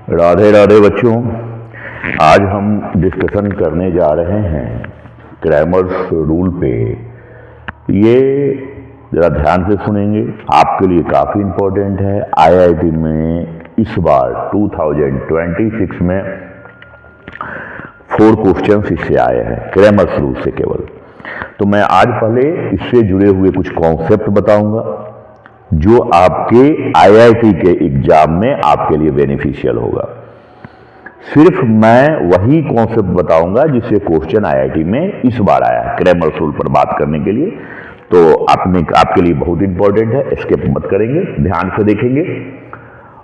राधे राधे बच्चों, आज हम डिस्कशन करने जा रहे हैं क्रैमर्स रूल पे। ये ज़रा ध्यान से सुनेंगे, आपके लिए काफ़ी इम्पोर्टेंट है। आईआईटी में इस बार 2026 में 4 क्वेश्चंस इससे आए हैं क्रैमर्स रूल से केवल। तो मैं आज पहले इससे जुड़े हुए कुछ कॉन्सेप्ट बताऊंगा जो आपके आईआईटी के एग्जाम में आपके लिए बेनिफिशियल होगा। सिर्फ मैं वही कॉन्सेप्ट बताऊंगा जिससे क्वेश्चन आईआईटी में इस बार आया है क्रैमर्स रूल पर बात करने के लिए। तो आपके लिए बहुत इंपॉर्टेंट है, स्किप मत करेंगे, ध्यान से देखेंगे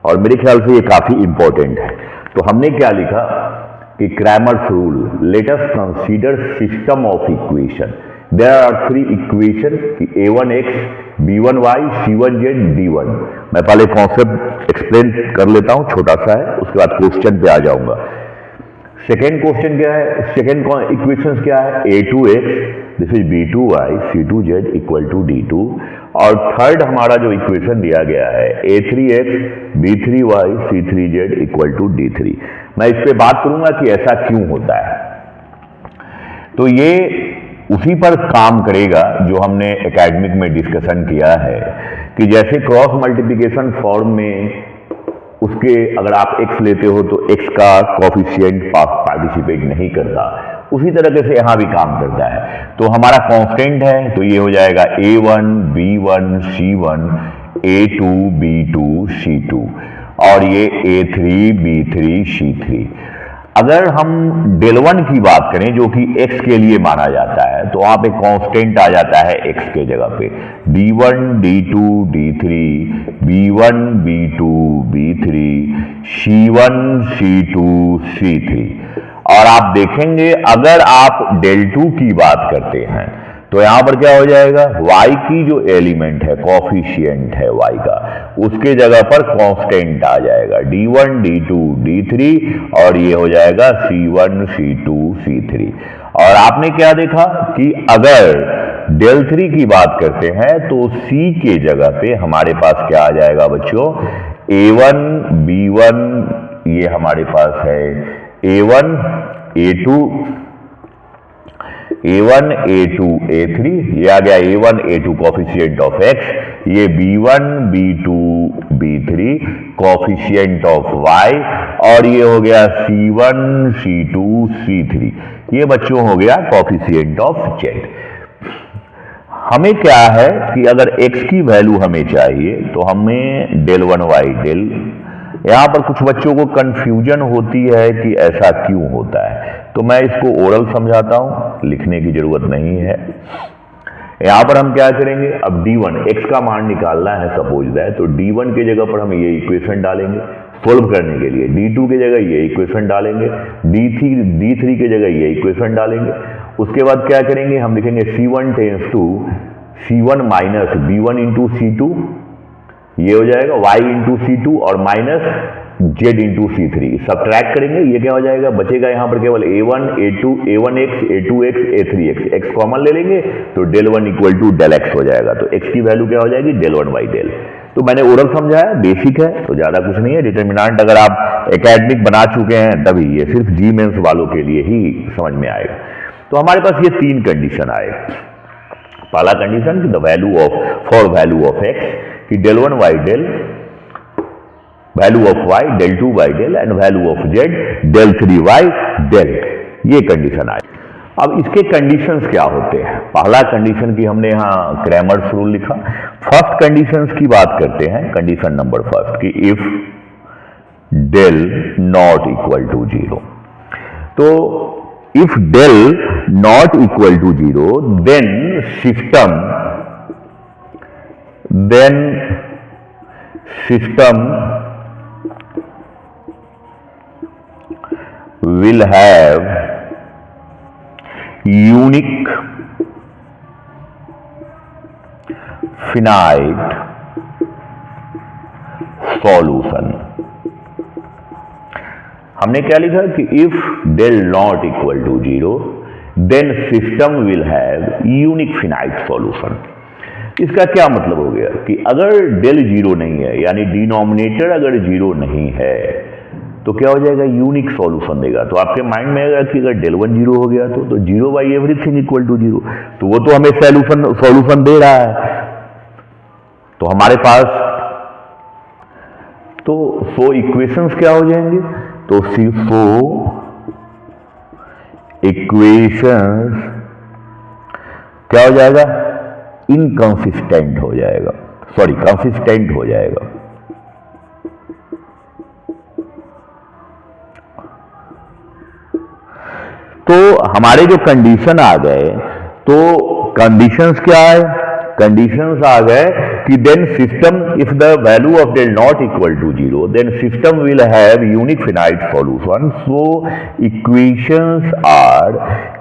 और मेरे ख्याल से ये काफी इंपॉर्टेंट है। तो हमने क्या लिखा कि Cramer's rule, let us consider system of equation. There are 3 equation, a1x, b1y, c1z, d1। मैं पहले कॉन्सेप्ट एक्सप्लेन कर लेता हूं, छोटा सा है, उसके बाद क्वेश्चन पे आ जाऊंगा। सेकेंड क्वेश्चन क्या है, सेकेंड इक्वेशन क्या है, a2x, this is b2y, c2z equal to d2। और थर्ड हमारा जो इक्वेशन दिया गया है a3x, b3y, c3z equal to d3। मैं इस पे बात करूंगा कि ऐसा क्यों होता है। तो ये उसी पर काम करेगा जो हमने एकेडमिक में डिस्कशन किया है कि जैसे क्रॉस मल्टीप्लिकेशन फॉर्म में उसके अगर आप x लेते हो तो x का कोफिशिएंट पार्टिसिपेट नहीं करता, उसी तरीके से यहाँ भी काम करता है। तो हमारा कांस्टेंट है, तो ये हो जाएगा a1 b1 c1, a2 b2 c2 और ये a3 b3 c3। अगर हम del1 की बात करें जो कि x के लिए माना जाता है, तो वहां पे कांस्टेंट आ जाता है x के जगह पे d1 d2 d3 b1 b2 b3 c1 c2 c3। और आप देखेंगे अगर आप del2 की बात करते हैं तो यहां पर क्या हो जाएगा, y की जो एलिमेंट है, कॉफिशिएंट है y का, उसके जगह पर कांस्टेंट आ जाएगा d1 d2 d3 और ये हो जाएगा c1 c2 c3। और आपने क्या देखा कि अगर del3 की बात करते हैं तो c के जगह पे हमारे पास क्या आ जाएगा बच्चों, a1 b1, ये हमारे पास है a1 a2 a3, ये आ गया a1 a2 coefficient of x, ये b1 b2 b3 coefficient of y और ये हो गया c1 c2 c3, ये बच्चों हो गया कोफिशिएंट ऑफ z। हमें क्या है कि अगर x की वैल्यू हमें चाहिए तो हमें del1y del। यहाँ पर कुछ बच्चों को कंफ्यूजन होती है कि ऐसा क्यों होता है, तो मैं इसको ओरल समझाता हूं, लिखने की जरूरत नहीं है। यहाँ पर हम क्या करेंगे, अब d1 x का मान निकालना है सपोज दैट, तो d1 के जगह पर हम ये इक्वेशन डालेंगे सोल्व करने के लिए, d2 के जगह ये इक्वेशन डालेंगे, d3 के जगह ये इक्वेशन डालेंगे। उसके बाद क्या करेंगे, हम लिखेंगे c1 tense to c1 minus b1 into c2, ये हो जाएगा y इंटू c2 और minus z into c3, subtract करेंगे, ये क्या हो जाएगा, बचेगा यहाँ पर केवल a1 a2 a1x a2x a3x, x common ले लेंगे तो del1 equal to del x हो जाएगा। तो x की वैल्यू क्या हो जाएगी, del1 बाई del। तो मैंने ओरल समझाया, बेसिक है तो ज्यादा कुछ नहीं है। डिटर्मिनेंट अगर आप एकेडमिक बना चुके हैं तभी, ये सिर्फ जी मेंस वालों के लिए ही समझ में आएगा। तो हमारे पास ये 3 कंडीशन आए। पहला condition the value of for value of x कि del1 y del, value of y del2 y del and value of z del3y del, ये कंडीशन आए। अब इसके कंडीशंस क्या होते हैं। पहला कंडीशन की हमने यहाँ क्रैमर्स रूल लिखा। फर्स्ट कंडीशंस की बात करते हैं, कंडीशन नंबर फर्स्ट कि if del not equal to 0, तो if del not equal to 0 then system will have unique finite solution। हमने क्या लिखा कि if del not equal to 0 then system will have unique finite solution. इसका क्या मतलब हो गया कि अगर del 0 नहीं है, यानी डिनोमिनेटर अगर 0 नहीं है, तो क्या हो जाएगा, यूनिक सॉल्यूशन देगा। तो आपके माइंड में आएगा कि अगर del 1 0 हो गया तो 0 बाई एवरीथिंग इक्वल टू 0, तो वो तो हमें सॉल्यूशन दे रहा है। तो हमारे पास तो 100 इक्वेशंस क्या हो जाएंगे, तो 100 इक्वेशंस क्या हो जाएगा, इनकंसिस्टेंट हो जाएगा, सॉरी कंसिस्टेंट हो जाएगा। तो हमारे जो कंडीशन आ गए, तो कंडीशंस क्या है, कंडीशंस आ गए कि then system if the value of del not equal to 0 then system will have unique finite solution. So equations are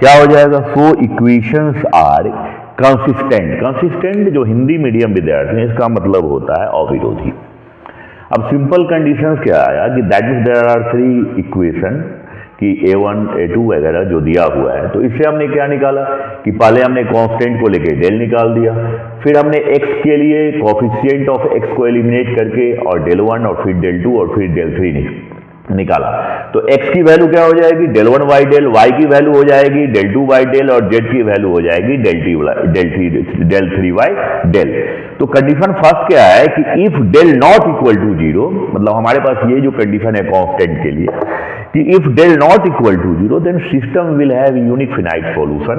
क्या हो जाएगा, so equations are consistent. Consistent जो हिंदी मीडियम विद्यार्थी हैं इसका मतलब होता है अविरोधी। अब सिंपल कंडीशंस क्या आया कि that means there are 3 equation कि A1 A2 वगैरह जो दिया हुआ है। तो इससे हमने क्या निकाला कि पहले हमने कांस्टेंट को लेके del निकाल दिया, फिर हमने x के लिए कोफिशिएंट ऑफ x को एलिमिनेट करके और del 1 और फिर del 2 और फिर del 3 निकाला। तो x की वैल्यू क्या हो जाएगी, del 1 बाई del, y की वैल्यू हो जाएगी del 2 बाई del और z की वैल्यू हो जाएगी del 3 बाई del। तो कंडीशन फर्स्ट क्या है कि if del not equal to 0, मतलब हमारे पास ये जो कंडीशन है कांस्टेंट के लिए कि if del not equal to 0 then system will have unique finite solution.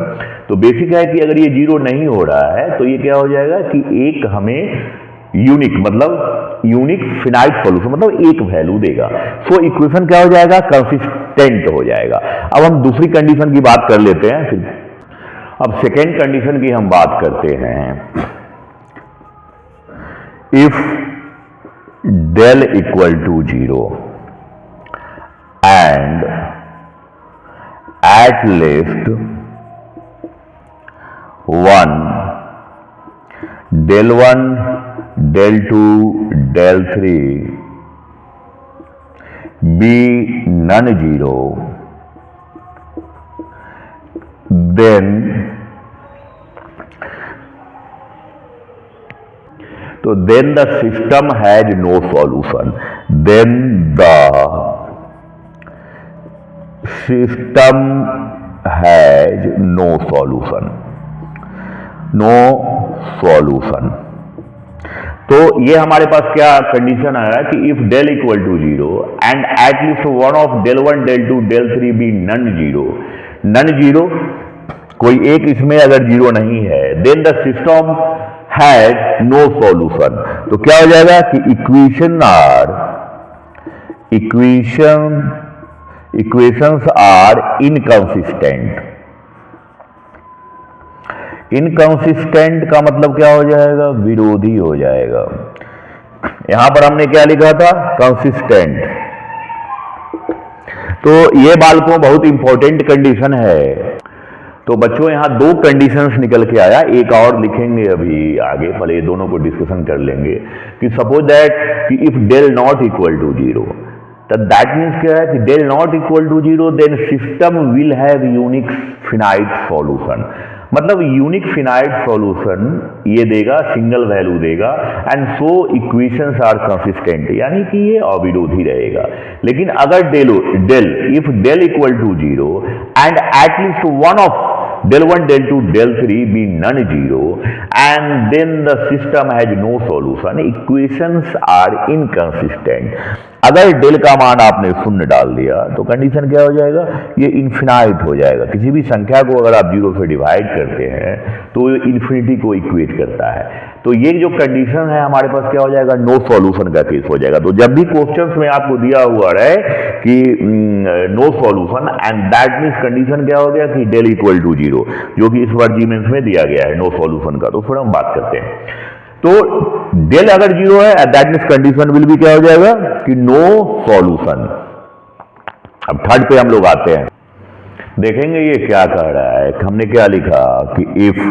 तो बेसिक है कि अगर ये 0 नहीं हो रहा है तो ये क्या हो जाएगा कि एक हमें यूनिक मतलब यूनिक फिनाइट सॉल्यूशन मतलब एक वैल्यू देगा। सो इक्वेशन क्या हो जाएगा, कंसिस्टेंट हो जाएगा। अब हम दूसरी कंडीशन की बात कर लेते हैं। फिर अब सेकेंड कंडीशन की हम बात करते हैं। If del equal to 0 and at least 1 del 1 del 2 del 3 be non-zero, then the system has no solution. Then the system has no solution. No solution. तो ये हमारे पास क्या कंडीशन आया कि if del equal to 0 and at least one of del 1 del 2 del 3 be non zero, कोई एक इसमें अगर 0 नहीं है then the system has no solution. तो क्या हो जाएगा कि इक्वेशंस आर इनकंसिस्टेंट। इनकंसिस्टेंट का मतलब क्या हो जाएगा, विरोधी हो जाएगा। यहां पर हमने क्या लिखा था, कंसिस्टेंट। तो ये बालकों बहुत इंपॉर्टेंट कंडीशन है। तो बच्चों यहां 2 कंडीशंस निकल के आया, एक और लिखेंगे अभी आगे, पहले ये दोनों को डिस्कशन कर लेंगे कि सपोज दैट कि if del not equal to 0, तो दैट मीन्स क्या है कि del not equal to 0 then system will have unique finite solution. मतलब यूनिक फिनाइट सॉल्यूशन ये देगा, सिंगल वैल्यू देगा and so equations are consistent, यानी कि ये अविरोधी रहेगा। लेकिन अगर if del equal to 0 and at least one of del 1 del 2 del 3 be non-zero and then the system has no solution, equations are inconsistent। अगर del का मान आपने 0 डाल दिया तो कंडीशन क्या हो जाएगा, ये इन्फिनाइट हो जाएगा। किसी भी संख्या को अगर आप 0 से डिवाइड करते हैं तो ये इन्फिनिटी को इक्वेट करता है। तो ये जो कंडीशन है हमारे पास क्या हो जाएगा, नो सॉल्यूशन का केस हो जाएगा। तो जब भी क्वेश्चंस में आपको दिया हुआ रहे कि no solution and that means condition क्या हो गया कि del इक्वल टू 0, जो कि इस बार जीमेंस में दिया गया है नो सॉल्यूशन का। तो फिर हम बात करते हैं। तो del अगर 0 है दैट मीन्स कंडीशन विल भी क्या हो जाएगा कि नो सॉल्यूशन। अब थर्ड पे हम लोग आते हैं, देखेंगे ये क्या कह रहा है। हमने क्या लिखा कि if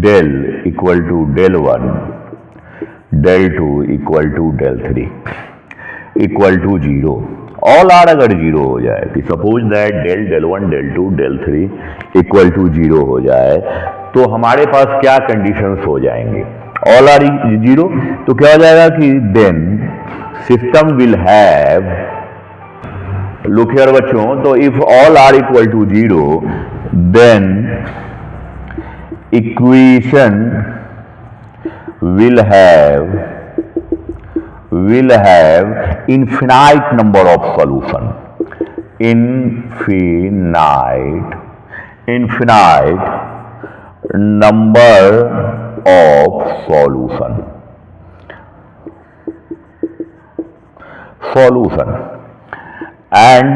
del equal to del 1 del 2 equal to del 3 equal to 0, all are अगर 0 हो जाए कि suppose that del 1 del 2 del 3 equal to 0 हो जाए तो हमारे पास क्या कंडीशंस हो जाएंगे, ऑल आर 0। तो क्या हो जाएगा कि then system will have look here बच्चों, तो if all are equal to zero then equation will have infinite number of solution, infinite number of solution and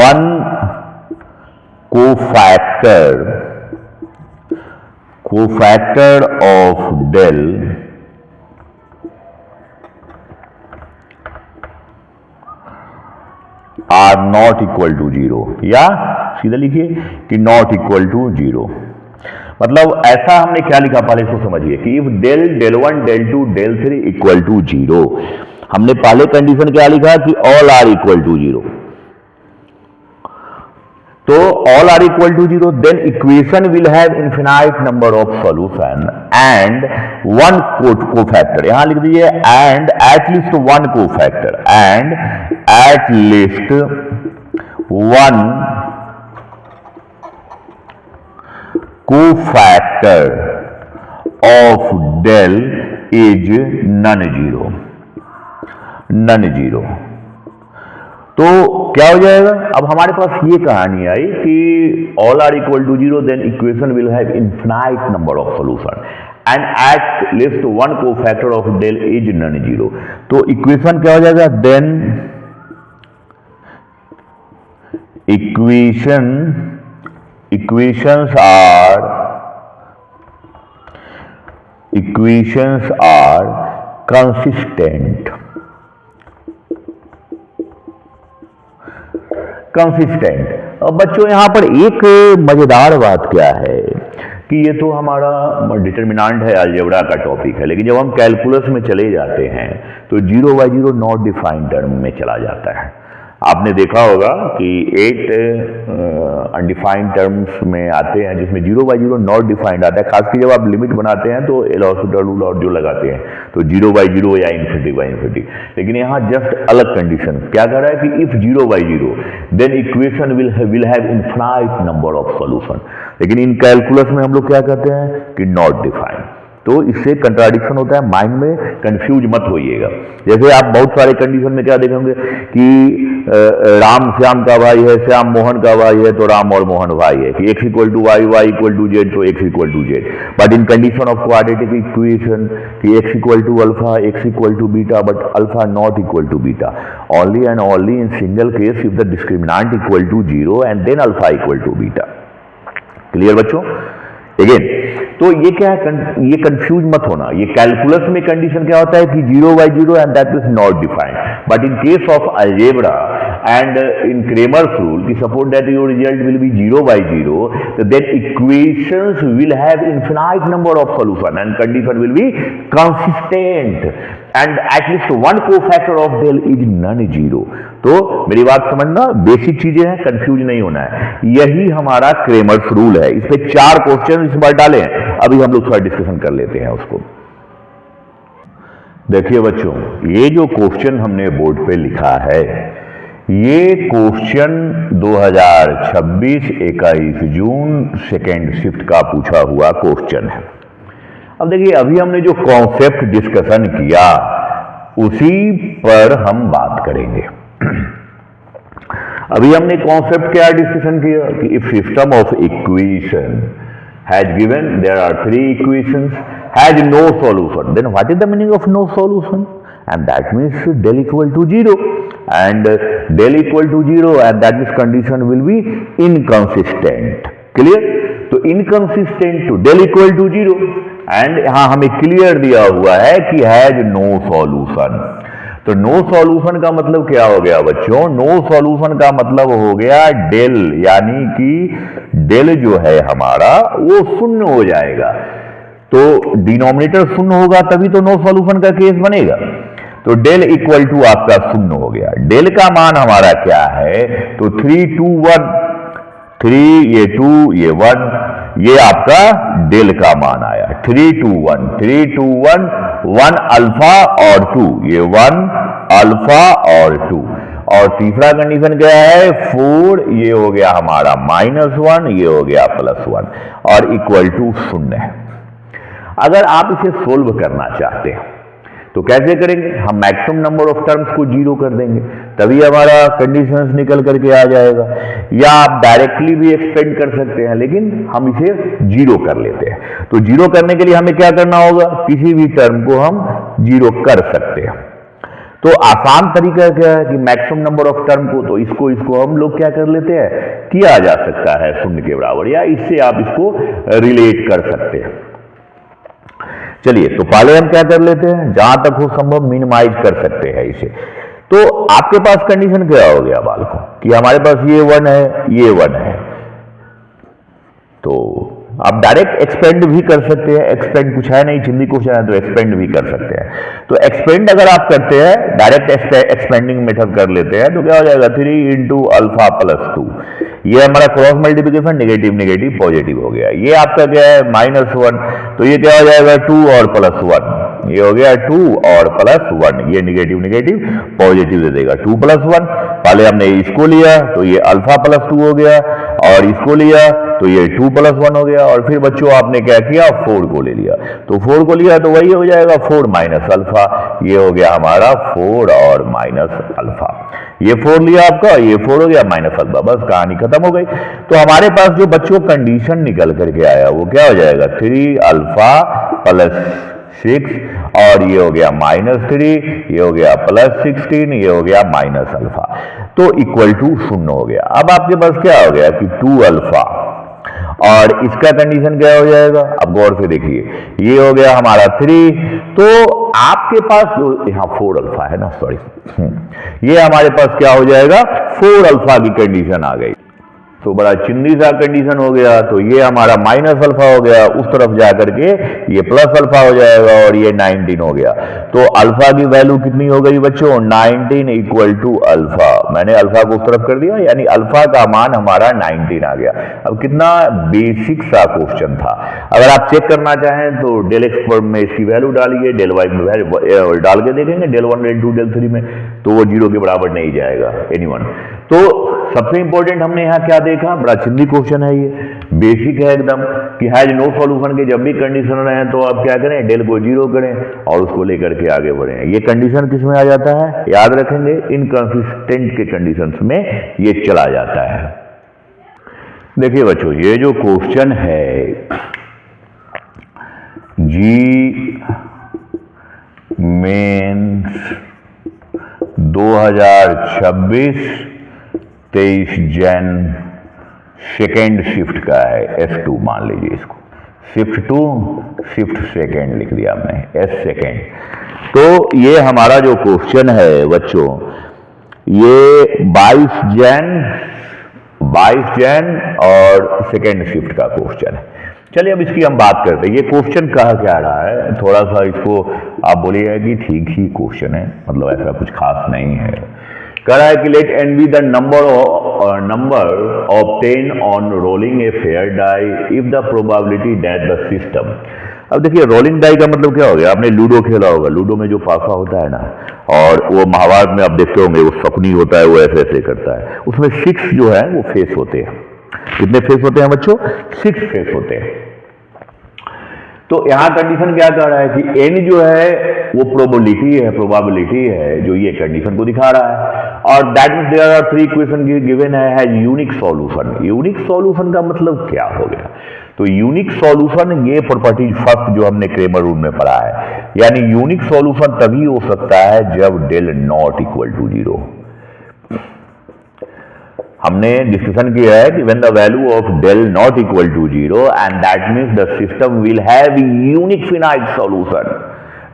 one cofactor of del are not equal to zero, या सीधा लिखिए कि not equal to zero. मतलब ऐसा हमने क्या लिखा, पहले इसको समझिए कि if del del 1 del 2 del 3 equal to zero, हमने पहले कंडीशन क्या लिखा कि all are equal to zero. तो all are equal to zero, then equation will have infinite number of solution and one cofactor, यहां लिख दीजिए and at least one cofactor, and at least one cofactor of del is non zero. तो क्या हो जाएगा, अब हमारे पास ये कहानी आई कि all are equal to zero then equation will have infinite number of solution and at least one cofactor of del is non zero. तो इक्वेशन क्या हो जाएगा, देन equations are consistent। अब बच्चों यहां पर एक मजेदार बात क्या है कि ये तो हमारा डिटरमिनेंट है, अलजेब्रा का टॉपिक है, लेकिन जब हम कैलकुलस में चले जाते हैं तो 0/0 नॉट डिफाइंड टर्म में चला जाता है। आपने देखा होगा कि 8 अनडिफाइंड टर्म्स में आते हैं जिसमें 0/0 नॉट डिफाइंड आता है, खासकर जब आप लिमिट बनाते हैं तो एल हॉस्पिटल रूल और जो लगाते हैं तो 0/0 या ∞/∞। लेकिन यहाँ जस्ट अलग कंडीशन क्या कह रहा है कि if 0/0 then equation will have infinite number of solution. लेकिन इन कैलकुलस में हम लोग क्या कहते हैं कि नॉट डिफाइंड। तो इससे कंट्राडिक्शन होता है, माइंड में कंफ्यूज मत होइएगा। जैसे आप बहुत सारे कंडीशन में क्या देखेंगे कि राम श्याम का भाई है, श्याम मोहन का भाई है, तो राम और मोहन भाई है, कि x equal to y, y equal to z, तो x equal to z. But in condition of quadratic equation कि x equal to alpha, x equal to beta, but alpha not equal to beta, only and only in single case if the discriminant equal to zero and then alpha equal to beta. Clear बच्चों? Again तो ये क्या है, ये confuse मत होना। ये calculus में कंडीशन क्या होता है कि 0/0 and that is not defined, but in case of algebra and in Cramer's rule की suppose that your result will be 0/0, तो then equations will have infinite number of solution and condition will be consistent and at least one cofactor of del is non zero. तो मेरी बात समझना, basic चीजें हैं, confuse नहीं होना है। यही हमारा क्रेमर्स रूल है। इस पे 4 क्वेश्चन इस बार डाले हैं, अभी हम लोग थोड़ा डिस्कशन कर लेते हैं उसको। देखिए बच्चों, ये जो क्वेश्चन हमने बोर्ड पे लिखा है, ये क्वेश्चन 2026 21 जून सेकेंड शिफ्ट का पूछा हुआ क्वेश्चन है। अब देखिए, अभी हमने जो कॉन्सेप्ट डिस्कशन किया उसी पर हम बात करेंगे। अभी हमने कॉन्सेप्ट क्या डिस्कशन किया कि if system of equation has given there are 3 equations has no solution, then what is the meaning of no solution? And that means del equal to 0 and del equal to 0 and that means condition will be inconsistent. Clear? तो inconsistent to del equal to 0 and यहां हमें clear दिया हुआ है कि has no solution. तो no solution का मतलब क्या हो गया बच्चों? नो सॉल्यूशन का मतलब हो गया डेल, यानी कि डेल जो है हमारा वो शून्य हो जाएगा। तो डिनोमिनेटर शून्य होगा तभी तो नो सॉल्यूशन का केस बनेगा। तो डेल इक्वल टू आपका शून्य हो गया। डेल का मान हमारा क्या है? तो 3 2 1, 3 ये 2 ये 1, ये आपका डेल का मान आया। 3 2 1, 3 2 1, 1 अल्फा और 2, ये 1 अल्फा और 2। और तीसरा कंडीशन क्या है 4, ये हो गया हमारा -1, ये हो गया +1 और इक्वल टू 0 है। अगर आप इसे सोल्व करना चाहते हैं तो कैसे करेंगे, हम मैक्सिमम नंबर ऑफ टर्म्स को 0 कर देंगे, तभी हमारा कंडीशंस निकल करके आ जाएगा। या आप डायरेक्टली भी एक्सपेंड कर सकते हैं, लेकिन हम इसे 0 कर लेते हैं। तो 0 करने के लिए हमें क्या करना होगा, किसी भी टर्म को हम 0 कर सकते हैं। तो आसान तरीका क्या है कि मैक्सिमम नंबर ऑफ टर्म को, तो इसको हम लोग क्या कर लेते हैं, किया जा सकता है 0 के बराबर, या इससे आप इसको रिलेट कर सकते हैं। चलिए, तो पहले हम क्या कर लेते हैं, जहां तक हो संभव मिनिमाइज कर सकते हैं इसे। तो आपके पास कंडीशन क्या हो गया बालकों, कि हमारे पास ये 1 है, ये 1 है, तो आप डायरेक्ट एक्सपेंड भी कर सकते हैं। एक्सपेंड कुछ है नहीं, चिंदी क्वेश्चन है तो एक्सपेंड भी कर सकते हैं। तो एक्सपेंड अगर आप करते हैं, डायरेक्ट एक्सपेंडिंग मेथड कर लेते हैं, तो क्या हो जाएगा 3 × अल्फा + 2, ये हमारा cross multiplication negative negative positive हो गया। ये आपका क्या है -1, तो ये क्या हो जाएगा 2 और +1, ये हो गया 2 और +1, ये नेगेटिव नेगेटिव पॉजिटिव दे देगा 2 + 1। पहले हमने इसको लिया तो ये अल्फा + 2 हो गया, और इसको लिया तो ये 2 + 1 हो गया, और फिर बच्चों आपने क्या किया 4 को ले लिया, तो 4 को लिया तो वही हो जाएगा 4 - अल्फा, ये हो गया हमारा 4 और -अल्फा। ये 4 लिया आपका, ये 4 हो गया -अल्फा, बस कहानी खत्म हो गई। तो हमारे पास जो बच्चों कंडीशन निकल करके आया वो क्या हो जाएगा 3 अल्फा + 6, और ये हो गया -3, ये हो गया +16, ये हो गया -अल्फा, तो इक्वल टू 0 हो गया। अब आपके पास क्या हो गया कि 2 अल्फा, और इसका कंडीशन क्या हो जाएगा, अब गौर से देखिए, ये हो गया हमारा 3, तो आपके पास जो यहाँ 4 अल्फा है ना, सॉरी, ये हमारे पास क्या हो जाएगा 4 अल्फा की कंडीशन आ गई, तो बड़ा चिंदी सा कंडीशन हो गया। तो ये हमारा -अल्फा हो गया, उस तरफ जाकर के ये +अल्फा हो जाएगा, और ये 19 हो गया। तो अल्फा की वैल्यू कितनी हो गई बच्चों 19 = अल्फा, मैंने अल्फा को उस तरफ कर दिया, यानी अल्फा का मान हमारा 19 आ गया। अब कितना बेसिक सा क्वेश्चन था। अगर आप चेक करना चाहें तो डेल एक्स में इसकी वैल्यू डालिए, डेल वाई में वैल्यू डाल के देखेंगे, डेल 1, डेल 2, डेल 3 में, तो वो 0 के बराबर नहीं जाएगा एनीवन। तो सबसे इंपॉर्टेंट हमने यहाँ क्या देखा, बड़ा चिंदी क्वेश्चन है, ये बेसिक है एकदम, कि हैज नो सॉल्यूशन के जब भी कंडीशन रहे तो आप क्या करें, डेल को 0 करें और उसको लेकर के आगे बढ़ें। ये कंडीशन किस में आ जाता है, याद रखेंगे इनकंसिस्टेंट के कंडीशंस में ये चला जाता है। देखिए बच्चों, ये जो क्वेश्चन है जी मेंस 2026 23 जन सेकेंड शिफ्ट का है, S2 मान लीजिए इसको, शिफ्ट 2 शिफ्ट सेकेंड लिख दिया हमने, S सेकेंड। तो ये हमारा जो क्वेश्चन है बच्चों, ये 22 जन और सेकेंड शिफ्ट का क्वेश्चन है। चलिए अब इसकी हम बात करते हैं। ये क्वेश्चन कहा क्या रहा है, थोड़ा सा इसको आप बोलिएगा कि ठीक ही क्वेश्चन है, मतलब ऐसा कुछ खास नहीं है। कह रहा है कि let n be the number obtain on rolling a fair die if the probability that the system. अब देखिए रोलिंग डाई का मतलब क्या हो गया, आपने लूडो खेला होगा, लूडो में जो पासा होता है ना, और वो महाभारत में आप देखते होंगे वो शकुनी होता है, वो ऐसे ऐसे करता है, उसमें 6 जो है वो फेस होते हैं। कितने फेस होते हैं बच्चों, 6 फेस होते हैं। तो यहां कंडीशन क्या कह रहा है कि n जो है वो प्रोबेबिलिटी है जो ये कंडीशन को दिखा रहा है, और that means there are 3 equation given है यूनिक सॉल्यूशन। यूनिक सॉल्यूशन का मतलब क्या हो गया, तो यूनिक सॉल्यूशन, ये प्रॉपर्टी फर्स्ट जो हमने क्रेमर रूल में पढ़ा है, यानी यूनिक सॉल्यूशन तभी हो सकता है जब डेल नॉट इक्वल टू 0। हमने डिस्कशन किया है कि when the value of del not equal to 0 and that means the system will have unique finite solution,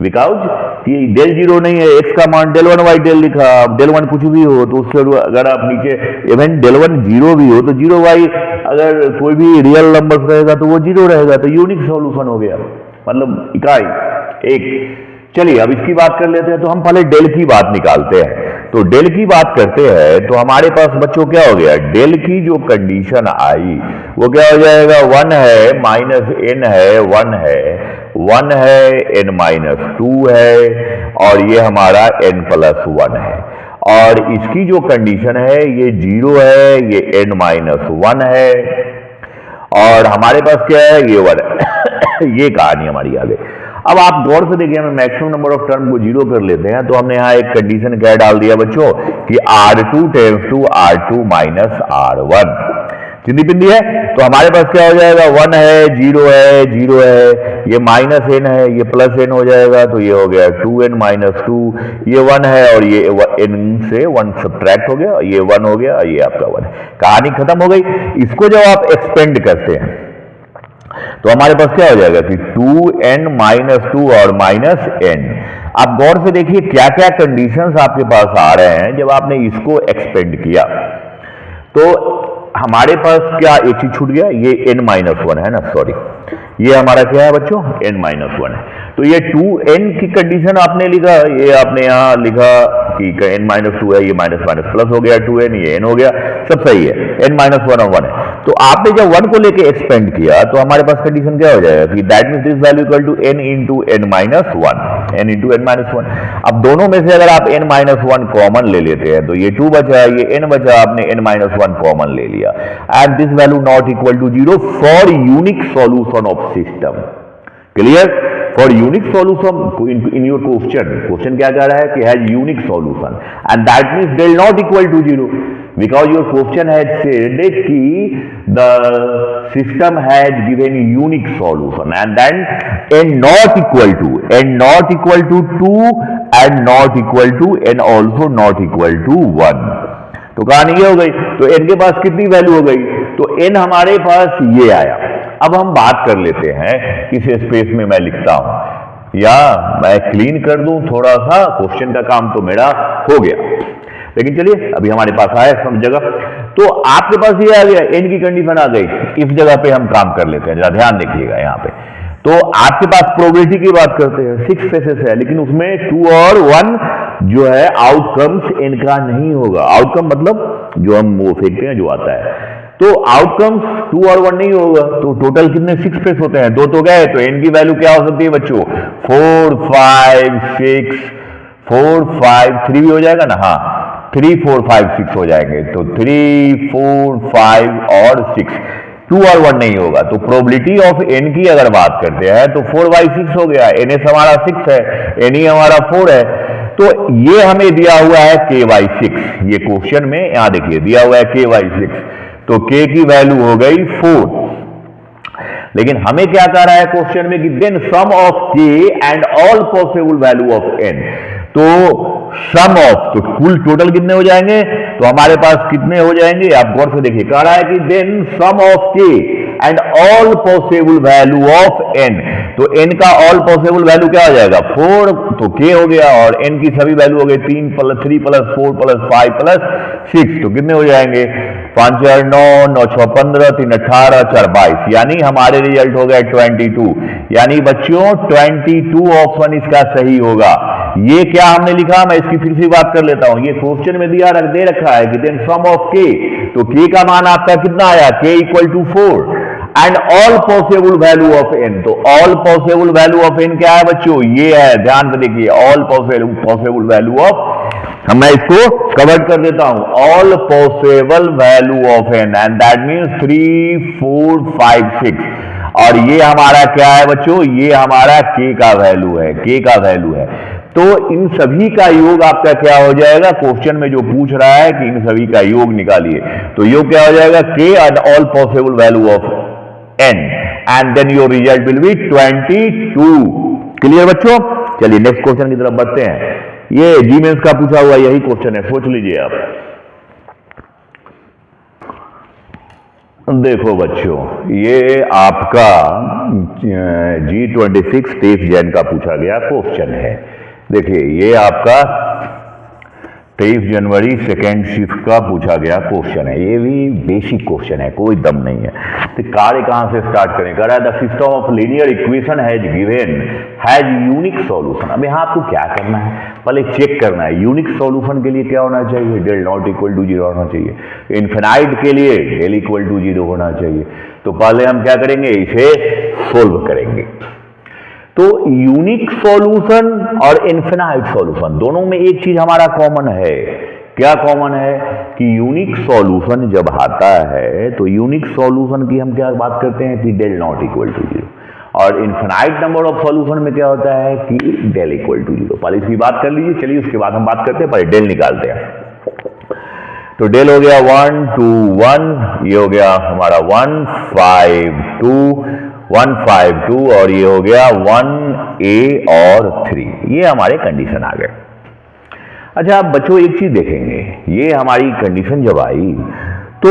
because ये डेल 0 नहीं है, x का मान डेल 1 बाई डेल लिखा, डेल 1 कुछ भी हो तो उससे अगर आप नीचे इवन डेल 1 0 भी हो तो 0 बाई अगर कोई भी रियल नंबर रहेगा तो वो 0 रहेगा, तो यूनिक सॉल्यूशन हो गया, मतलब इकाई एक। चलिए अब इसकी बात कर लेते हैं। तो हम पहले डेल की बात निकालते हैं। तो डेल की बात करते हैं तो हमारे पास बच्चों क्या हो गया, डेल की जो कंडीशन आई वो क्या हो जाएगा, 1 है माइनस n है, 1 है n माइनस 2 है, और ये हमारा n प्लस 1 है। और इसकी जो कंडीशन है ये 0 है, ये n-1 है, और हमारे पास क्या है, ये 1 है। ये कहानी हमारी आ गई। अब आप गौर से देखिए, हमें मैक्सिमम नंबर ऑफ टर्म को 0 कर लेते हैं, तो हमने यहाँ एक कंडीशन क्या डाल दिया बच्चों कि R2 tends to R2 minus R1, चिंदी पिंदी है। तो हमारे पास क्या हो जाएगा, 1 है, 0 है, 0 है, ये माइनस n है, ये प्लस n हो जाएगा, तो ये हो गया 2n माइनस 2, ये 1 है और ये n से 1 सब्ट्रैक्ट हो गया, ये 1 हो गया, ये आपका 1 है, कहानी खत्म हो गई। इसको जब आप एक्सपेंड करते हैं तो हमारे पास क्या हो जाएगा कि 2n माइनस 2 और माइनस n। आप गौर से देखिए क्या क्या कंडीशंस आपके पास आ रहे हैं जब आपने इसको एक्सपेंड किया। तो हमारे पास क्या एक चीज छूट गया, ये n-1 है ना, सॉरी, ये हमारा क्या है बच्चों, n-1 है। तो ये 2n की कंडीशन आपने लिखा, ये आपने यहाँ लिखा कि n-2 है, ये माइनस माइनस प्लस हो गया 2n, ये n हो गया, सब सही है, n-1 और 1 है। तो आपने जब 1 को लेके एक्सपेंड किया तो हमारे पास कंडीशन क्या हो जाएगा कि that means this value equal to n into n-1, n into n-1। अब दोनों में से अगर आप n-1 कॉमन ले लेते हैं तो ये 2 बचा, ये n बचा, आपने n-1 कॉमन ले लिया, and this value not equal to 0 for unique solution of system. Clear? For unique solution in your question क्या कह रहा है कि has unique solution, and that means they will not equal to 0 because your question had said कि the system has given unique solution and then n not equal to 2 and not equal to n also not equal to 1। तो कहानी ये हो गई। तो n के पास कितनी value हो गई, तो n हमारे पास ये आया। अब हम बात कर लेते हैं किस स्पेस में मैं लिखता हूं, या मैं क्लीन कर दूं थोड़ा सा, क्वेश्चन का काम तो मेरा हो गया, लेकिन चलिए अभी हमारे पास आया सब जगह। तो आपके पास ये आ गया, n की कंडीशन आ गई, इस जगह पे हम काम कर लेते हैं, जरा ध्यान देखिएगा यहाँ पे। तो आपके पास प्रोबेबिलिटी की बात करते हैं, 6 फेसेस है, लेकिन उसमें 2 और 1 जो है आउटकम्स n का नहीं होगा। आउटकम मतलब जो हम वो फेंकते हैं जो आता है, तो आउटकम्स 2 और 1 नहीं होगा। तो टोटल कितने 6 फेस होते हैं, 2 तो गए, तो n की वैल्यू क्या हो सकती है बच्चों, 4 5 6 4 5 3 भी हो जाएगा ना, हाँ 3 4 5 6 हो जाएंगे, तो 3 4 5 और 6, 2 और 1 नहीं होगा। तो प्रोबेबिलिटी ऑफ n की अगर बात करते हैं तो 4/6 हो गया, ns हमारा 6 है, ne हमारा 4 है, तो ये हमें दिया हुआ है k/6। ये क्वेश्चन में यहां देखिए दिया हुआ है k/6, तो k की वैल्यू हो गई 4। लेकिन हमें क्या कह रहा है क्वेश्चन में कि then sum of k and all possible value of n। तो सम ऑफ, तो कुल टोटल कितने हो जाएंगे, तो हमारे पास कितने हो जाएंगे, आप गौर से देखिए, कह रहा है कि then sum of k and all possible value of n। तो n का ऑल पॉसिबल वैल्यू क्या हो जाएगा, 4, तो k हो गया, और n की सभी वैल्यू हो गई 3 + 4 + 5 + 6, तो कितने हो जाएंगे, 5 4 9 9 6 15 3 18 4 22, यानी हमारे रिजल्ट हो गए 22। यानी बच्चों 22 ऑप्शन इसका सही होगा। ये क्या हमने लिखा, मैं इसकी फिर से बात कर लेता हूं। ये क्वेश्चन में दे रखा है कि देन सम ऑफ k, तो k का मान आपका कितना आया, k = 4 and all possible value of n। तो all possible value of n क्या है बच्चों, ये है, ध्यान से देखिए, ऑल पॉसिबल वैल्यू ऑफ, मैं इसको कवर कर देता हूं, all possible value of n and that means 3 4 5 6, और ये हमारा क्या है बच्चों, ये हमारा k का वैल्यू है, k का वैल्यू है। तो इन सभी का योग आपका क्या हो जाएगा, क्वेश्चन में जो पूछ रहा है कि इन सभी का योग निकालिए, तो योग क्या हो जाएगा, k and all possible value of n, and then your result will be 22। Clear बच्चों? चलिए नेक्स्ट क्वेश्चन की तरफ बढ़ते हैं। ये जी मेंस का पूछा हुआ यही क्वेश्चन है, सोच लीजिए आप। देखो बच्चों, ये आपका G26 23 जैन का पूछा गया क्वेश्चन है। देखिए ये आपका 23 जनवरी सेकेंड शिफ्ट का पूछा गया क्वेश्चन है। ये भी बेसिक क्वेश्चन है, कोई दम नहीं है। तो कार्य कहां से स्टार्ट करें, कह रहा है the system of linear equation has given has unique solution. अब यहाँ आपको क्या करना है, पहले चेक करना है यूनिक सॉल्यूशन के लिए क्या होना चाहिए, डेल नॉट इक्वल टू 0 होना चाहिए। इन्फिनाइट के लिए डेल इक्वल टू 0 होना चाहिए। तो पहले हम क्या करेंगे, इसे सोल्व करेंगे। तो यूनिक सॉल्यूशन और इन्फिनाइट सॉल्यूशन दोनों में एक चीज हमारा कॉमन है क्या कॉमन है कि यूनिक सॉल्यूशन जब आता है तो यूनिक सॉल्यूशन की हम क्या बात करते हैं कि del not equal to zero, और इन्फिनाइट नंबर ऑफ सॉल्यूशन में क्या होता है कि डेल इक्वल टू जीरो। पहले इसकी बात कर लीजिए, चलिए उसके बाद हम बात करते हैं, पहले डेल निकालते हैं। तो डेल हो गया 1 2 1, ये हो गया हमारा 1 5 2 1 5 2, और ये हो गया 1 a और 3, ये हमारे कंडीशन आ गए। अच्छा आप बच्चों एक चीज देखेंगे, ये हमारी कंडीशन जब आई तो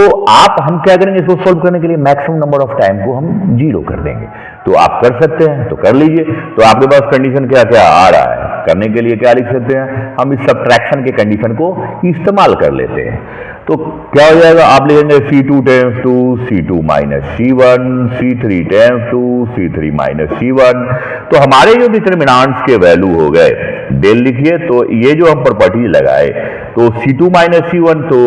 हम क्या करेंगे, इसको सोल्व करने के लिए मैक्सिमम नंबर ऑफ टाइम को हम 0 कर देंगे। तो आप कर सकते हैं तो कर लीजिए। तो आपके पास कंडीशन क्या क्या आ रहा है, करने के लिए क्या लिख सकते हैं, हम इस सब्ट्रैक्शन के कंडीशन को इस्तेमाल कर लेते हैं। तो क्या हो जाएगा, आप लिखेंगे C2 tends to C2 minus C1, C3 tends to C3 minus C1। तो हमारे जो डिटर्मिनेंट्स के वैल्यू हो गए, डेल लिखिए, तो ये जो हम प्रॉपर्टी लगाए तो C2 माइनस C1, तो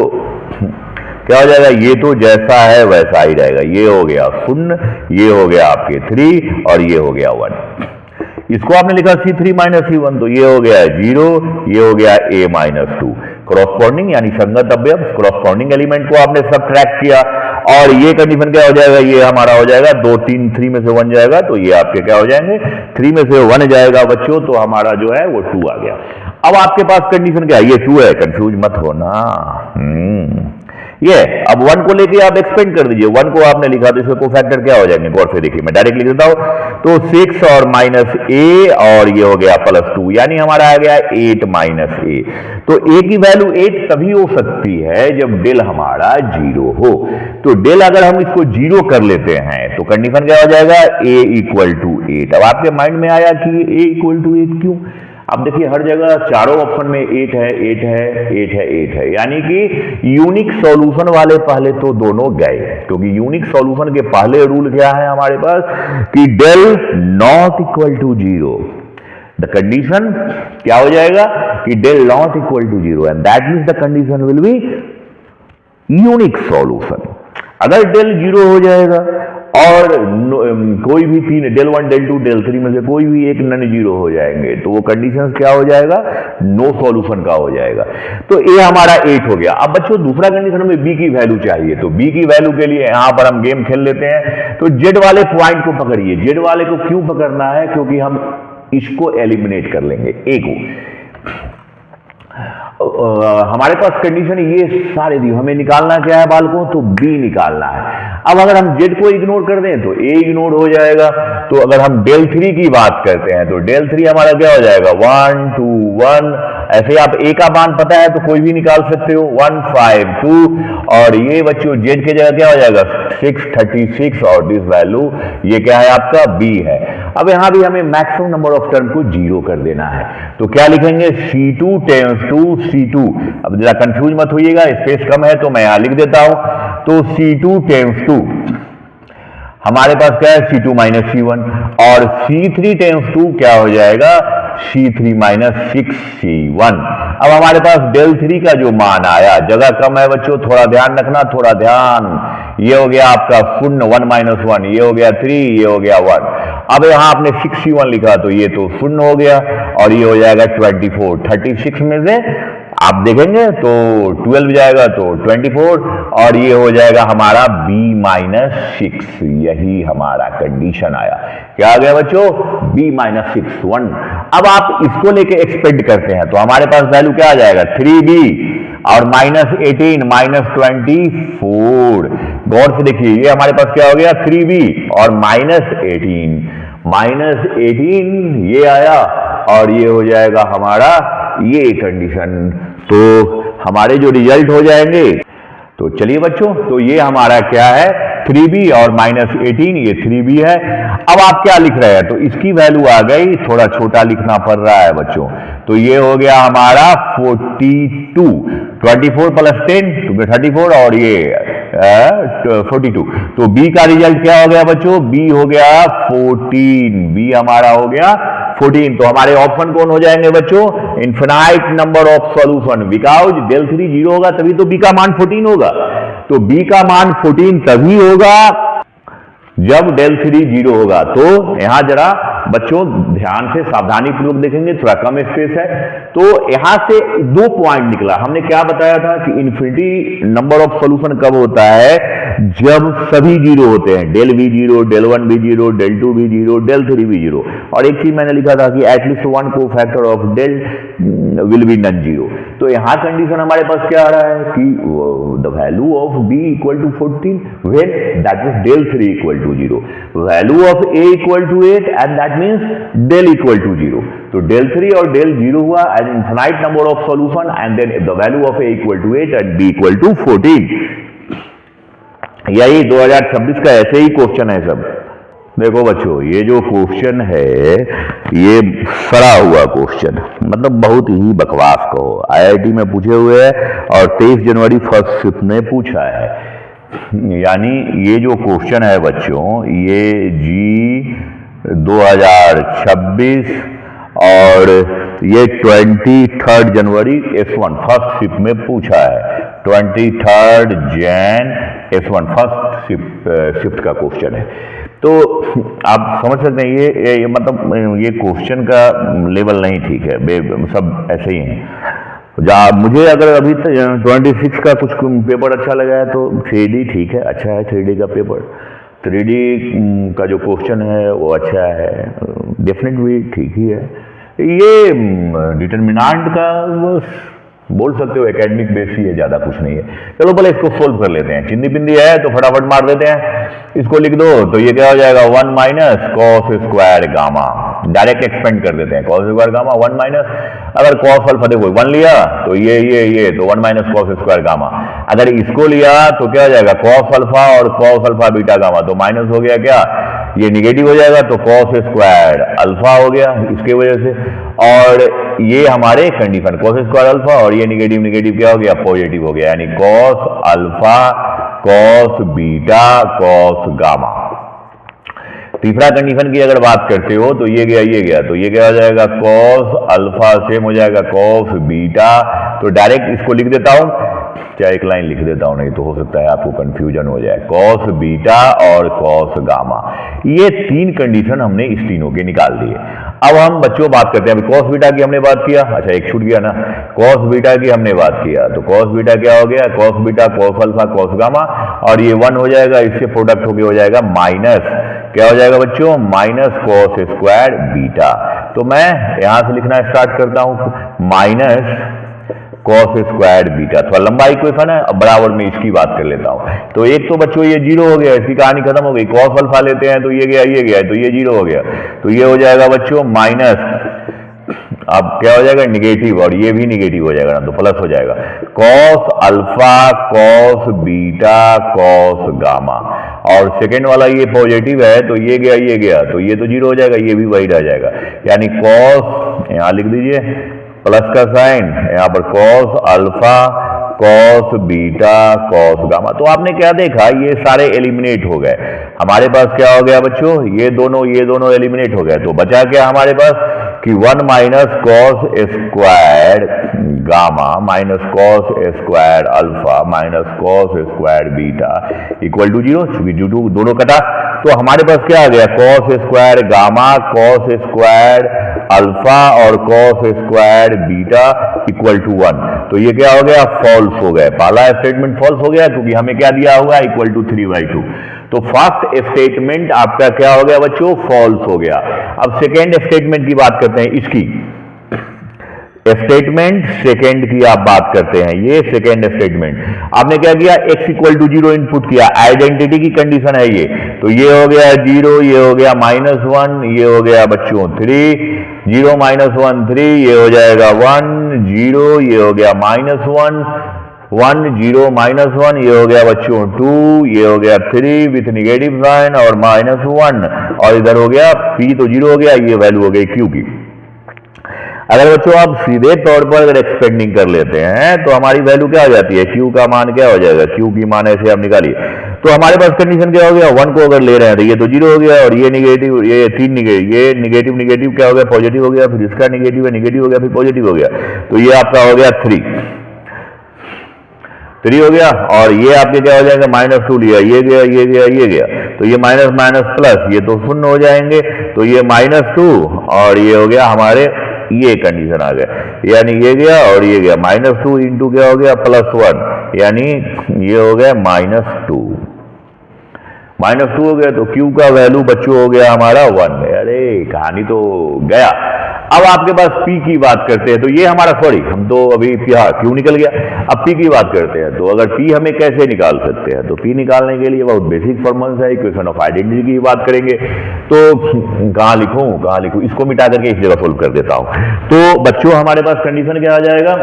क्या हो जाएगा, ये तो जैसा है वैसा ही रहेगा। ये हो गया 0, ये हो गया आपके 3, और ये हो गया 1। इसको आपने लिखा C3 माइनस C1, तो ये हो गया 0, ये हो गया a माइनस 2। क्रॉसपॉन्डिंग यानी संगत अवयव, क्रॉसपॉन्डिंग एलिमेंट को आपने सब्ट्रैक्ट किया, और ये कंडीशन क्या हो जाएगा, ये हमारा हो जाएगा 2 3 3 में से 1 जाएगा, तो ये आपके क्या हो जाएंगे, 3 में से 1 जाएगा बच्चों, तो हमारा जो है वो 2 आ गया। अब आपके पास कंडीशन क्या है, ये 2 है, कंफ्यूज मत होना। ये अब 1 को लेके आप एक्सपेंड कर दीजिए। 1 को आपने लिखा तो इसके कोफैक्टर क्या हो जाएंगे, गौर से देखिए, मैं डायरेक्ट लिख देता हूं। तो 6 और माइनस a, और ये हो गया प्लस 2, यानी हमारा आ गया 8 माइनस a। तो a की वैल्यू 8 तभी हो सकती है जब डेल हमारा 0 हो। तो डेल अगर हम इसको 0 कर लेते हैं तो कंडीशन क्या हो जाएगा, a इक्वल टू 8। अब आपके माइंड में आया कि a इक्वल टू 8 क्यों। अब देखिए हर जगह चारों ऑप्शन में 8 है 8 है 8 है 8 है, यानी कि यूनिक सॉल्यूशन वाले पहले तो दोनों गए, क्योंकि यूनिक सॉल्यूशन के पहले रूल क्या है हमारे पास कि del not equal to 0। The condition क्या हो जाएगा कि del not equal to 0, and that means the condition will be unique solution. अगर डेल 0 हो जाएगा और कोई भी 3, डेल 1 डेल 2 डेल 3 में से कोई भी एक नन 0 हो जाएंगे, तो वो कंडीशन क्या हो जाएगा, नो सॉल्यूशन का हो जाएगा। तो ए हमारा 8 हो गया। अब बच्चों दूसरा कंडीशन हमें बी की वैल्यू चाहिए, तो बी की वैल्यू के लिए यहां पर हम गेम खेल लेते हैं। तो जेड वाले पॉइंट को पकड़िए। जेड वाले को क्यों पकड़ना है, क्योंकि हम इसको एलिमिनेट कर लेंगे, ए को। हमारे पास कंडीशन ये सारे दी, हमें निकालना क्या है बालकों, तो बी निकालना है। अब अगर हम जेड को इग्नोर कर दें तो ए इग्नोर हो जाएगा। तो अगर हम डेल 3 की बात करते हैं तो डेल 3 हमारा क्या हो जाएगा, 1 2 1। ऐसे आप ए का मान पता है तो कोई भी निकाल सकते हो, 1 5 2, और ये बच्चों जेड के जगह क्या हो जाएगा 6 36, और दिस वैल्यू ये क्या है आपका बी है। अब यहां भी हमें मैक्सिमम नंबर ऑफ टर्म को 0 कर देना है, तो क्या लिखेंगे, C2 टेंस टू C2। अब जरा कंफ्यूज मत होइएगा, स्पेस कम है तो मैं यहां लिख देता हूं। तो C2 टेंस टू हमारे पास क्या है, C2 माइनस C1, और C3 टेंस टू क्या हो जाएगा, C3 माइनस 6C1। अब हमारे पास डेल 3 का जो मान आया, जगह कम है बच्चों, थोड़ा ध्यान रखना, थोड़ा ध्यान। ये हो गया आपका 0 1 माइनस 1, ये हो गया 3, ये हो गया 1। अब यहां आपने 6C1 लिखा तो ये तो 0 हो गया, और ये हो जाएगा 24। 36 में से आप देखेंगे तो 12 जाएगा तो 24, और ये हो जाएगा हमारा b माइनस 6। यही हमारा कंडीशन आया। क्या आ गया बच्चों, b माइनस 6 1। अब आप इसको लेके एक्सपेंड करते हैं तो हमारे पास वैल्यू क्या आ जाएगा, 3b और माइनस 18 माइनस 24। गौर से देखिए, ये हमारे पास क्या हो गया, 3b और माइनस 18 ये आया, और ये हो जाएगा हमारा ये कंडीशन। तो हमारे जो रिजल्ट हो जाएंगे, तो चलिए बच्चों, तो ये हमारा क्या है, 3b और माइनस 18, ये 3b है। अब आप क्या लिख रहे हैं, तो इसकी वैल्यू आ गई, थोड़ा छोटा लिखना पड़ रहा है बच्चों, तो ये हो गया हमारा 42। 24 प्लस 10 तो 34, और ये 42। तो b का रिजल्ट क्या हो गया बच्चों, b हो गया 14। b हमारा हो गया 14। तो हमारे ऑप्शन कौन हो जाएंगे बच्चों, infinite number of solution, because del 3 0 होगा तभी तो b का मान 14 होगा। तो b का मान 14 तभी होगा जब del 3 जीरो होगा, तो यहां जरा बच्चों ध्यान से सावधानी पूर्वक देखेंगे, थोड़ा कम स्पेस है। तो यहां से दो पॉइंट निकला। हमने क्या बताया था कि इन्फिनिटी नंबर ऑफ सॉल्यूशन कब होता है, जब सभी जीरो होते हैं, del v जीरो, del 1 भी जीरो, del 2 भी जीरो, del 3 भी जीरो। और एक चीज मैंने लिखा था कि at least one cofactor of del will be non zero. तो यहां कंडीशन हमारे पास क्या आ रहा है कि the value of b equal to 14 when that means del 3 equal to zero, value of a equal to 8 and that means del equal to zero. तो del 3 और del zero हुआ an infinite number of solution and then the value of a equal to 8 and b equal to 14। यही 2026 का ऐसे ही question है सब। देखो बच्चों, ये जो क्वेश्चन है ये सड़ा हुआ क्वेश्चन, मतलब बहुत ही बकवास कहो, आईआईटी में पूछे हुए हैं और 23 जनवरी फर्स्ट शिफ्ट में पूछा है। यानी ये जो क्वेश्चन है बच्चों, ये जी 2026 और ये 23 जनवरी S1 फर्स्ट शिफ्ट में पूछा है। 23 जैन S1 फर्स्ट शिफ्ट का क्वेश्चन है। तो आप समझ सकते हैं ये मतलब ये क्वेश्चन का लेवल नहीं ठीक है, सब ऐसे ही हैं। मुझे अगर अभी 26 का कुछ पेपर अच्छा लगा है तो 3D ठीक है, अच्छा है 3D का पेपर। 3D का जो क्वेश्चन है वो अच्छा है, डेफिनेट भी ठीक ही है। ये डिटर्मिनेंट का बस बोल सकते हो एकेडमिक बेस ही है, ज्यादा कुछ नहीं है। चलो पहले इसको सोल्व कर लेते हैं। चिंदी पिंदी है तो फटाफट मार देते हैं, इसको लिख दो। तो ये क्या हो जाएगा 1 minus cos square gamma, direct expand कर देते हैं। कॉस स्क्वायर गामा 1 माइनस, अगर कॉस अल्फा देखो 1 लिया तो ये तो 1 माइनस कॉस स्क्वायर गामा। अगर इसको लिया तो क्या हो जाएगा कॉस अल्फा और कॉस अल्फा बीटा गामा, तो माइनस हो गया क्या, ये निगेटिव हो जाएगा तो कॉस स्क्वायर अल्फा हो गया इसके वजह से। और ये हमारे कंडीशन कॉस स्क्वायर अल्फा और ये निगेटिव निगेटिव क्या हो गया पॉजिटिव हो गया, यानी cos alpha cos beta cos gamma. तीसरा कंडीशन की अगर बात करते हो तो ये गया तो ये क्या हो जाएगा कॉस अल्फा सेम हो जाएगा कॉस बीटा। तो डायरेक्ट इसको लिख देता हूं, चाहे एक लाइन लिख देता हूं, नहीं तो हो सकता है आपको कंफ्यूजन हो जाए। कॉस बीटा और कॉस गामा, ये तीन कंडीशन हमने इस तीनों के निकाल दिए। अब हम बच्चों बात करते हैं, अभी कॉस बीटा की हमने बात किया, अच्छा एक छूट गया ना, कॉस बीटा की हमने बात किया। तो कॉस बीटा क्या हो गया, cos beta cos alpha cos gamma, और ये 1 हो जाएगा, इससे प्रोडक्ट होके हो जाएगा माइनस, क्या हो जाएगा बच्चों माइनस कॉस स्क्वायर बीटा। तो मैं यहां से लिखना स्टार्ट करता हूं, माइनस कॉस स्क्वायर बीटा। थोड़ा लंबा इक्वेशन है, अब बराबर में इसकी बात कर लेता हूं। तो एक तो बच्चों ये 0 हो गया, इसकी कहानी खत्म हो गई। कॉस अल्फा लेते हैं तो ये गया तो ये 0 हो गया, तो ये हो जाएगा बच्चों माइनस, अब क्या हो जाएगा निगेटिव, और ये भी निगेटिव हो जाएगा ना, तो प्लस हो जाएगा cos alpha cos beta cos gamma. और सेकेंड वाला ये पॉजिटिव है तो ये गया तो ये तो 0 हो जाएगा, ये भी वही रह जाएगा, यानी कॉस, यहां लिख दीजिए प्लस का साइन, यहां पर cos alpha cos beta cos gamma. तो आपने क्या देखा, ये सारे एलिमिनेट हो गए। हमारे पास क्या हो गया बच्चों, ये दोनों एलिमिनेट हो गए, तो बचा क्या हमारे पास कि 1 minus cos square gamma minus cos square alpha minus cos square beta equal to 0। चूंकि दोनों कटा तो हमारे पास क्या आ गया, cos square gamma cos square alpha और cos square beta equal to 1। तो ये क्या हो गया, फॉल्स हो गया, पहला स्टेटमेंट फॉल्स हो गया क्योंकि हमें क्या दिया हुआ इक्वल टू 3/2। तो फर्स्ट स्टेटमेंट आपका क्या हो गया बच्चों, फॉल्स हो गया। अब सेकेंड स्टेटमेंट की बात करते हैं, इसकी स्टेटमेंट सेकेंड की आप बात करते हैं। ये सेकेंड स्टेटमेंट आपने क्या किया, x इक्वल टू 0 इनपुट किया, आइडेंटिटी की कंडीशन है ये, तो ये हो गया 0, ये हो गया -1, ये हो गया बच्चों 3, 0 -1 3, ये हो जाएगा 1 0, ये हो गया -1 1 0 -1, ये हो गया बच्चों 2, ये हो गया 3 विथ निगेटिव साइन और -1, और इधर हो गया p तो 0 हो गया, ये वैल्यू हो गई q की। अगर बच्चों आप सीधे तौर पर अगर एक्सपेंडिंग कर लेते हैं तो हमारी वैल्यू क्या हो जाती है, q का मान क्या हो जाएगा, q की मान ऐसे आप निकालिए। तो हमारे पास कंडीशन क्या हो गया, 1 को अगर ले रहे हैं तो ये तो 0 हो गया, और ये निगेटिव, ये 3 निगेटिव, ये निगेटिव क्या हो गया, पॉजिटिव हो गया, फिर इसका निगेटिव हो गया, फिर पॉजिटिव हो गया, तो ये आपका हो गया 3 हो गया, और ये आपके क्या हो जाएगा -2 लिया, ये गया, तो ये माइनस माइनस प्लस, ये तो शून्य हो जाएंगे, तो ये -2 और ये हो गया हमारे, ये कंडीशन आ गया, यानी ये गया और ये गया, -2 इंटू क्या हो गया +1, यानी ये हो गया -2 हो गया। तो Q का वैल्यू बच्चों हो गया हमारा 1। अरे कहानी तो गया। अब आपके पास P की बात करते हैं, तो ये हमारा, सॉरी हम तो अभी Q निकल गया, अब P की बात करते हैं। तो अगर P हमें कैसे निकाल सकते हैं, तो P निकालने के लिए बहुत बेसिक फॉर्मूला है, इक्वेशन ऑफ आइडेंटिटी की बात करेंगे। तो कहाँ लिखूं, इसको मिटा करके इस जगह सोल्व कर देता हूं। तो बच्चों हमारे पास कंडीशन क्या आ जाएगा,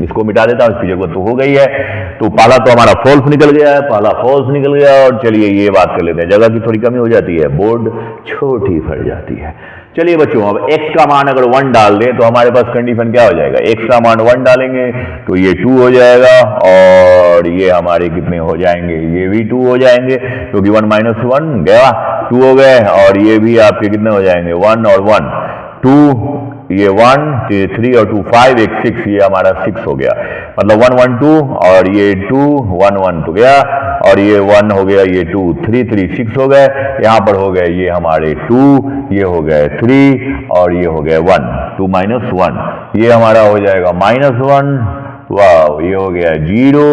इसको मिटा देता हूं, इसकी जरूरत तो हो गई है। तो पहला तो हमारा फॉल्स निकल गया है, और चलिए ये बात कर लेते हैं, जगह की थोड़ी कमी हो जाती है, बोर्ड छोटी पड़ जाती है। चलिए बच्चों, अब x का मान अगर 1 डाल दें तो हमारे पास कंडीशन क्या हो जाएगा, x का मान 1 डालेंगे तो ये 2 हो जाएगा, और ये हमारे कितने हो जाएंगे, ये भी 2 हो जाएंगे, क्योंकि 1 - 1 गया, 2 हो गए, और ये भी आपके कितने हो जाएंगे, 1 और 1 2, ये 1 3 और 2 5, एक 6, ये हमारा 6 हो गया, मतलब 1 1 2 और ये 2 1 1 तो गया, और ये 1 हो गया, ये 2 3 3 6 हो गए, यहाँ पर हो गए ये हमारे 2, ये हो गए 3 और ये हो गए 1, 2 - 1, ये हमारा हो जाएगा -1, वाह, ये हो गया 0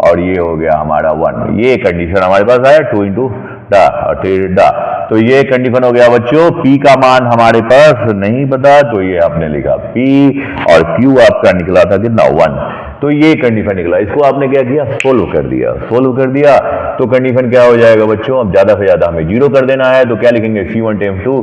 और ये हो गया हमारा 1। ये कंडीशन हमारे पास आया, 2 × डा और 3 डा। तो ये कंडीशन हो गया बच्चों। P का मान हमारे पास नहीं पता, तो ये आपने लिखा P, और Q आपका निकला था कितना, 1। तो ये कंडीशन निकला, इसको आपने क्या किया, सोल्व कर दिया। तो कंडीशन क्या हो जाएगा बच्चों, अब ज्यादा से ज्यादा हमें 0 कर देना है, तो क्या लिखेंगे, C1 × 2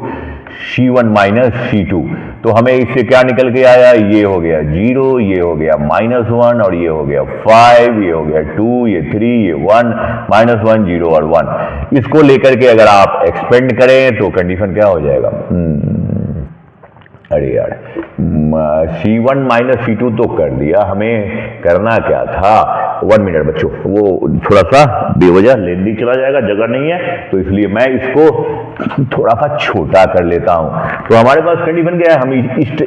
C1 - C2। तो हमें इससे क्या निकल के आया, ये हो गया 0, ये हो गया -1 और ये हो गया 5, ये हो गया 2, ये 3, ये 1, -1 0 और 1। इसको लेकर के अगर आप एक्सपेंड करें तो कंडीशन क्या हो जाएगा, अरे यार, C1 - C2 तो कर दिया, हमें करना क्या था, 1 मिनट बच्चों, वो थोड़ा सा बेवजह लेंदी चला जाएगा, जगह नहीं है, तो इसलिए मैं इसको थोड़ा सा छोटा कर लेता हूं। तो हमारे पास कंडीशन क्या है, हम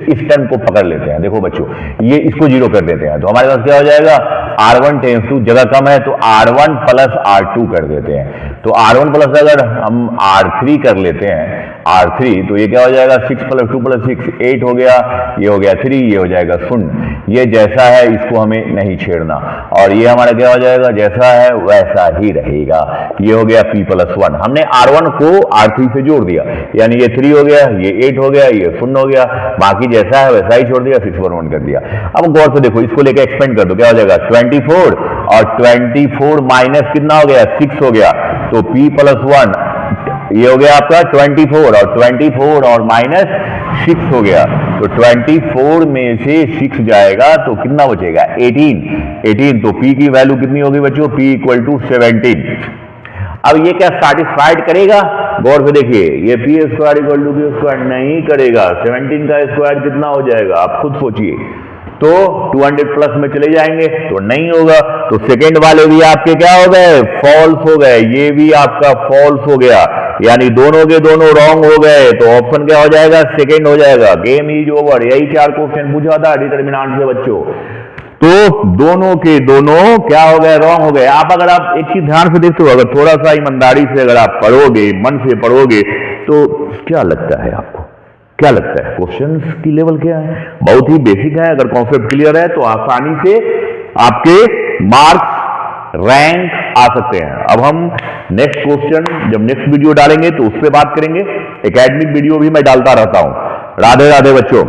इस टर्म को पकड़ लेते हैं। देखो बच्चों, ये इसको 0 कर देते हैं, तो हमारे पास क्या हो जाएगा, R1 टेंस टू, जगह कम है तो R1 + R2 कर देते हैं। तो R1 प्लस अगर हम R3 कर लेते हैं, R3, तो ये क्या हो जाएगा, 6 + 2 + 6 8 हो गया, ये हो गया 3, ये हो जाएगा 0। ये जैसा है इसको हमें नहीं छेड़ना, और ये हमारा क्या हो जाएगा, जैसा है वैसा ही रहेगा। ये हो गया P + 1, हमने R1 को R3 से जोड़ दिया, यानी ये 3 हो गया, ये 8 हो गया, ये 0 हो गया, बाकी जैसा है वैसा ही छोड़ दिया, 6 + 1 कर दिया। अब गौर से देखो, इसको लेकर एक्सपेंड कर दो, क्या हो जाएगा 24, और 24 माइनस कितना हो गया, 6 हो गया, तो P + 1 ये हो गया आपका 24, और 24 और -6 हो गया, तो 24 में से 6 जाएगा तो कितना बचेगा, 18। तो P की वैल्यू कितनी होगी बच्चों, P = 17। अब ये क्या सैटिस्फाइड करेगा, गौर से देखिए, ये P² = Q² नहीं करेगा। 17 का स्क्वायर कितना हो जाएगा, आप खुद सोचिए, तो 200 प्लस में चले जाएंगे तो नहीं होगा। तो सेकेंड वाले भी आपके क्या हो गए, फॉल्स हो गए, ये भी आपका फॉल्स हो गया, यानी दोनों के दोनों रॉन्ग हो गए। तो ऑप्शन क्या हो जाएगा, सेकेंड हो जाएगा। Game is over. यही 4 क्वेश्चन पूछा था डिटरमिनेंट से बच्चों, तो दोनों के दोनों क्या हो गए, रॉन्ग हो गए। आप अगर आप एक चीज ध्यान से देखते हो, अगर थोड़ा सा ईमानदारी से अगर आप पढ़ोगे, मन से पढ़ोगे, तो क्या लगता है आपको, क्या लगता है क्वेश्चंस की लेवल क्या है, बहुत ही बेसिक है। अगर कॉन्सेप्ट क्लियर है तो आसानी से आपके मार्क्स रैंक आ सकते हैं। अब हम नेक्स्ट क्वेश्चन जब नेक्स्ट वीडियो डालेंगे तो उस पर बात करेंगे। एकेडमिक वीडियो भी मैं डालता रहता हूं। राधे राधे बच्चों।